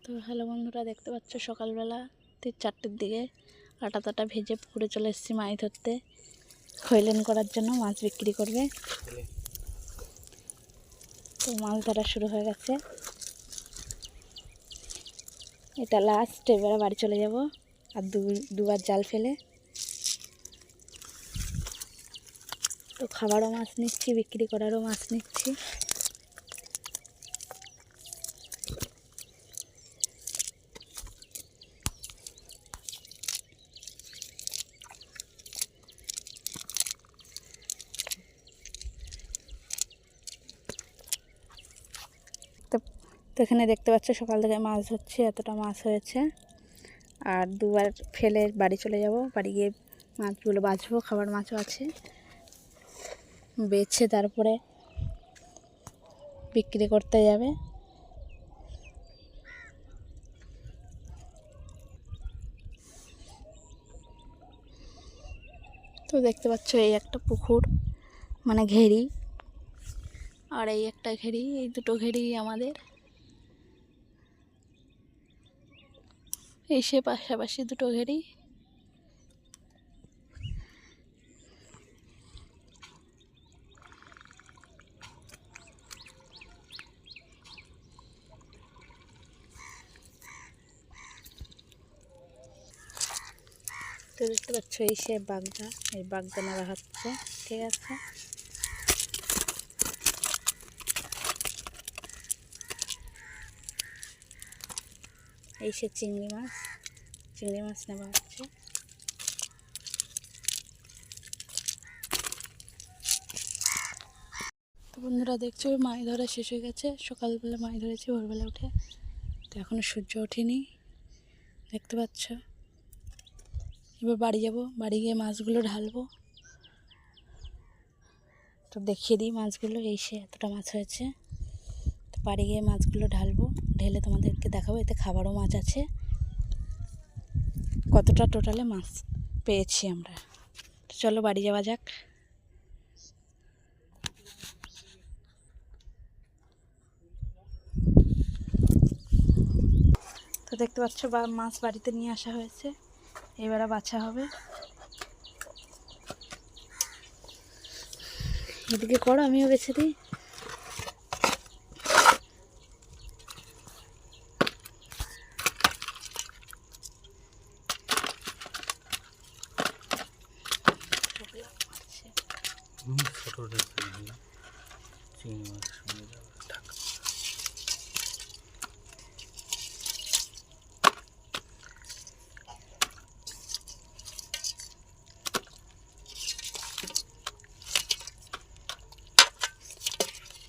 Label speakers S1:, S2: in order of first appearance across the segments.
S1: তো হ্যালো বন্ধুরা, দেখতে পাচ্ছ সকালবেলা 4টের দিকে আটা টাটা ভেজে পুকুরে চলে এসেছি মাছ ধরতে, খৈলেন করার জন্য। মাছ বিক্রি করবে, তো মাছ ধরা শুরু হয়ে গেছে। এটা লাস্ট, এবারে বাড়ি চলে যাব আর দুবার জাল ফেলে। তো খাবারও মাছ নিচ্ছি, বিক্রি করারও মাছ নিচ্ছি। তো এখানে দেখতে পাচ্ছ সকাল থেকে মাছ ধরছি, এতটা মাছ হয়েছে। আর দুবার ফেলে বাড়ি চলে যাব, বাড়ি গিয়ে মাছগুলো বাছবো। খাবার মাছও আছে, বেছে তারপরে বিক্রি করতে যাবে। তো দেখতে পাচ্ছ এই একটা পুকুর, মানে ঘেরি, আর এই একটা ঘেরি, এই দুটো ঘেরি আমাদের। এই সে পাশাপাশি দুটো ঘেরি। তো দেখতে পাচ্ছ এই সে বাগদা, এই বাগদা নেওয়া হচ্ছে, ঠিক আছে। এই সে চিংড়ি মাছ নেওয়া হচ্ছে। তো বন্ধুরা দেখছো মাছ ধরা শেষ হয়ে গেছে। সকালবেলা মাছ ধরেছি ভোরবেলা উঠে, তো এখনো সূর্য ওঠেনি, দেখতে পাচ্ছ। এবার বাড়ি যাব, বাড়ি গিয়ে মাছগুলো ঢালবো। তো দেখিয়ে দিই মাছগুলো, এই সে এতটা মাছ হয়েছে। তো বাড়ি গিয়ে মাছগুলো ঢালবো, ঢেলে তোমাদেরকে দেখাবো। এতে খাবারও মাছ আছে, কতটা টোটালে মাছ পেয়েছি আমরা। তো চলো বাড়ি যাওয়া যাক। তো দেখতে পাচ্ছ মাছ বাড়িতে নিয়ে আসা হয়েছে, এবারে বাছা হবে। এদিকে করো, আমিও বেছে দিই।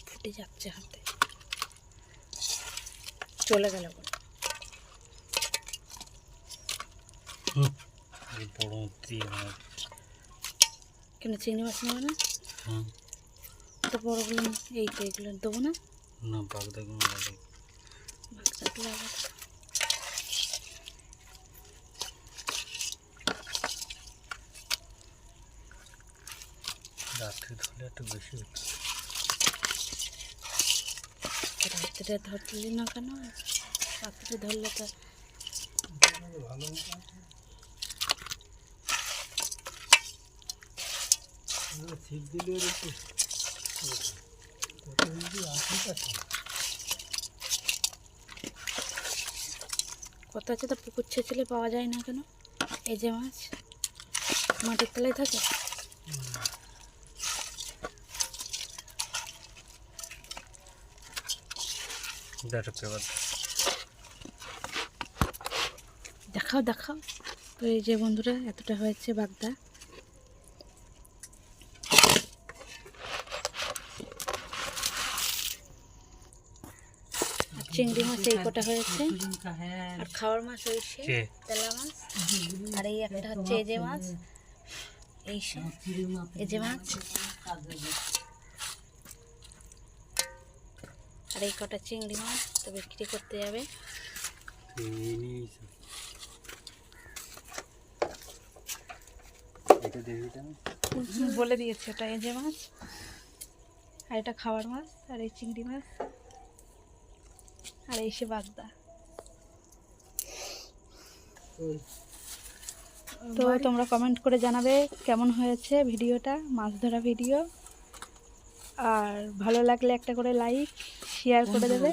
S1: ফুটে যাচ্ছে হাতে, চলে গেল। কেন চিংড়ি মাছ নেবে না? তো বড়গুলো এই তো, এগুলো দেবো না। বাগদাগুলো রাত্রে ধরলে একটু বেশি হতো। রাত্রে ধরলি না কেন? রাত্রে ধরলে তো ভালো ছিপ দিলে একটু কত আছে, তো পুকুর ছেঁচলে পাওয়া যায় না কেন? এই যে মাছ মাটির তলায় থাকে। দেখাও দেখাও। তো এই যে বন্ধুরা, এতটা হয়েছে বাগদা। আর চিংড়ি মাছ এই কটা হয়েছে, আর খাওয়ার মাছ হয়েছে তেলা মাছ। আর এই একটা হচ্ছে এজে মাছ, এই এজে মাছ। আর এই কটা চিংড়ি মাছ তো বিক্রি করতে যাবে। বলে দিয়েছে এটা এজে মাছ, আর এটা খাওয়ার মাছ, আর এই চিংড়ি মাছ, আর এই সে বাগদা। তো তোমরা কমেন্ট করে জানাবে কেমন হয়েছে ভিডিওটা, মাছ ধরা ভিডিও। আর ভালো লাগলে একটা করে লাইক শেয়ার করে দেবে।